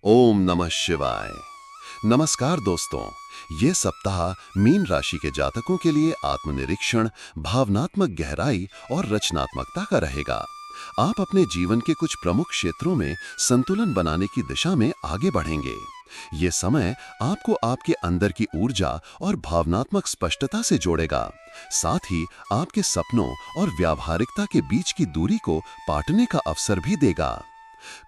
ओम नमः शिवाय। नमस्कार दोस्तों, ये सप्ताह मीन राशि के जातकों के लिए आत्मनिरीक्षण, भावनात्मक गहराई और रचनात्मकता का रहेगा। आप अपने जीवन के कुछ प्रमुख क्षेत्रों में संतुलन बनाने की दिशा में आगे बढ़ेंगे। ये समय आपको आपके अंदर की ऊर्जा और भावनात्मक स्पष्टता से जोड़ेगा, साथ ही आपके सपनों और व्यावहारिकता के बीच की दूरी को पाटने का अवसर भी देगा।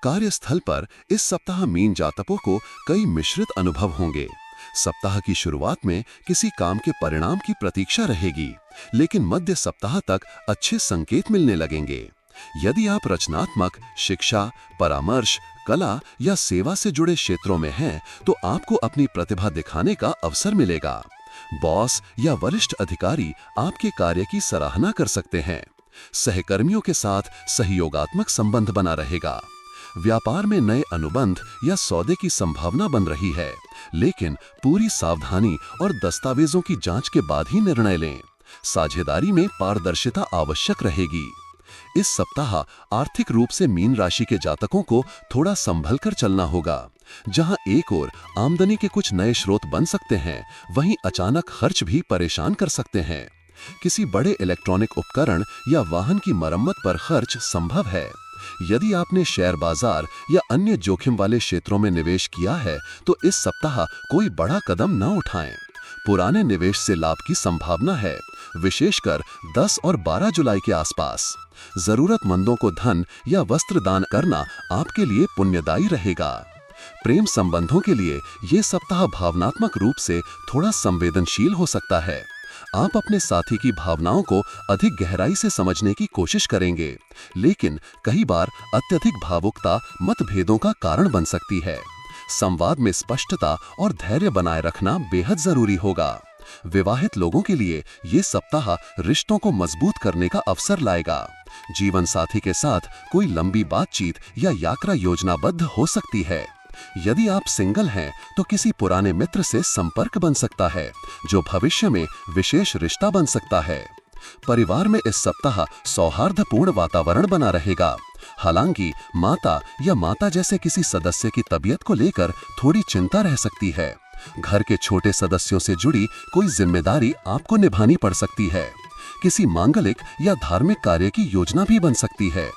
कार्यस्थल पर इस सप्ताह मीन जातकों को कई मिश्रित अनुभव होंगे। सप्ताह की शुरुआत में किसी काम के परिणाम की प्रतीक्षा रहेगी, लेकिन मध्य सप्ताह तक अच्छे संकेत मिलने लगेंगे। यदि आप रचनात्मक, शिक्षा, परामर्श, कला या सेवा से जुड़े क्षेत्रों में हैं, तो आपको अपनी प्रतिभा दिखाने का अवसर मिलेगा। बॉस या वरिष्ठ अधिकारी आपके कार्य की सराहना कर सकते हैं। सहकर्मियों के साथ सहयोगात्मक संबंध बना रहेगा। व्यापार में नए अनुबंध या सौदे की संभावना बन रही है, लेकिन पूरी सावधानी और दस्तावेजों की जांच के बाद ही निर्णय लें। साझेदारी में पारदर्शिता आवश्यक रहेगी। इस सप्ताह आर्थिक रूप से मीन राशि के जातकों को थोड़ा संभल कर चलना होगा। जहां एक ओर आमदनी के कुछ नए स्रोत बन सकते हैं, वहीं अचानक खर्च भी परेशान कर सकते हैं। किसी बड़े इलेक्ट्रॉनिक उपकरण या वाहन की मरम्मत पर खर्च संभव है। यदि आपने शेयर बाजार या अन्य जोखिम वाले क्षेत्रों में निवेश किया है, तो इस सप्ताह कोई बड़ा कदम न उठाएं। पुराने निवेश से लाभ की संभावना है, विशेषकर 10 और 12 जुलाई के आसपास। जरूरतमंदों को धन या वस्त्र दान करना आपके लिए पुण्यदायी रहेगा। प्रेम संबंधों के लिए ये सप्ताह भावनात्मक रूप से थोड़ा संवेदनशील हो सकता है। आप अपने साथी की भावनाओं को अधिक गहराई से समझने की कोशिश करेंगे, लेकिन कई बार अत्यधिक भावुकता मतभेदों का कारण बन सकती है। संवाद में स्पष्टता और धैर्य बनाए रखना बेहद जरूरी होगा। विवाहित लोगों के लिए ये सप्ताह रिश्तों को मजबूत करने का अवसर लाएगा। जीवन साथी के साथ कोई लंबी बातचीत या यात्रा योजनाबद्ध हो सकती है। यदि आप सिंगल हैं, तो किसी पुराने मित्र से संपर्क बन सकता है, जो भविष्य में विशेष रिश्ता बन सकता है। परिवार में इस सप्ताह सौहार्दपूर्ण वातावरण बना रहेगा। हालांकि माता या माता जैसे किसी सदस्य की तबीयत को लेकर थोड़ी चिंता रह सकती है। घर के छोटे सदस्यों से जुड़ी कोई जिम्मेदारी आपको निभानी पड़ सकती है। किसी मांगलिक या धार्मिक कार्य की योजना भी बन सकती है।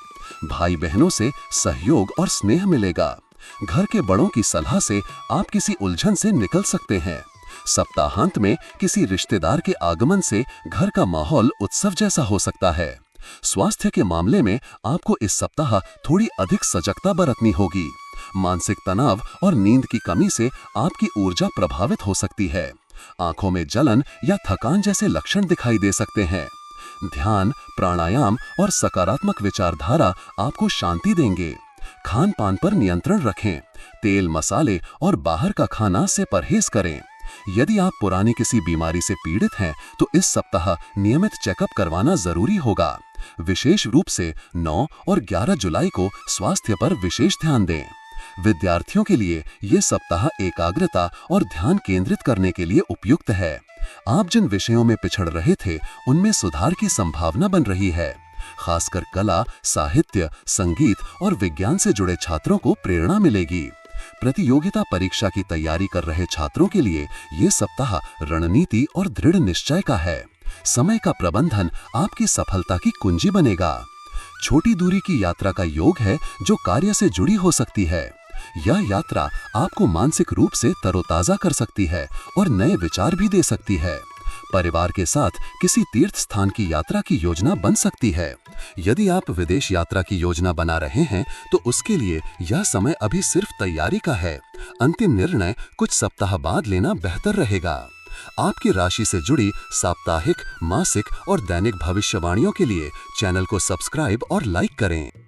भाई बहनों से सहयोग और स्नेह मिलेगा। घर के बड़ों की सलाह से आप किसी उलझन से निकल सकते हैं। सप्ताहांत में किसी रिश्तेदार के आगमन से घर का माहौल उत्सव जैसा हो सकता है। स्वास्थ्य के मामले में आपको इस सप्ताह थोड़ी अधिक सजगता बरतनी होगी। मानसिक तनाव और नींद की कमी से आपकी ऊर्जा प्रभावित हो सकती है। आंखों में जलन या थकान जैसे लक्षण दिखाई दे सकते हैं। ध्यान, प्राणायाम और सकारात्मक विचारधारा आपको शांति देंगे। खान पान पर नियंत्रण रखें। तेल, मसाले और बाहर का खाना से परहेज करें। यदि आप पुरानी किसी बीमारी से पीड़ित हैं, तो इस सप्ताह नियमित चेकअप करवाना जरूरी होगा। विशेष रूप से 9 और 11 जुलाई को स्वास्थ्य पर विशेष ध्यान दें। विद्यार्थियों के लिए ये सप्ताह एकाग्रता और ध्यान केंद्रित करने के लिए उपयुक्त है। आप जिन विषयों में पिछड़ रहे थे, उनमें सुधार की संभावना बन रही है। खासकर कला, साहित्य, संगीत और विज्ञान से जुड़े छात्रों को प्रेरणा मिलेगी। प्रतियोगिता परीक्षा की तैयारी कर रहे छात्रों के लिए ये सप्ताह रणनीति और दृढ़ निश्चय का है। समय का प्रबंधन आपकी सफलता की कुंजी बनेगा। छोटी दूरी की यात्रा का योग है, जो कार्य से जुड़ी हो सकती है। यह यात्रा आपको मानसिक रूप से तरोताजा कर सकती है और नए विचार भी दे सकती है। परिवार के साथ किसी तीर्थ स्थान की यात्रा की योजना बन सकती है। यदि आप विदेश यात्रा की योजना बना रहे हैं, तो उसके लिए यह समय अभी सिर्फ तैयारी का है। अंतिम निर्णय कुछ सप्ताह बाद लेना बेहतर रहेगा। आपकी राशि से जुड़ी साप्ताहिक, मासिक और दैनिक भविष्यवाणियों के लिए चैनल को सब्सक्राइब और लाइक करें।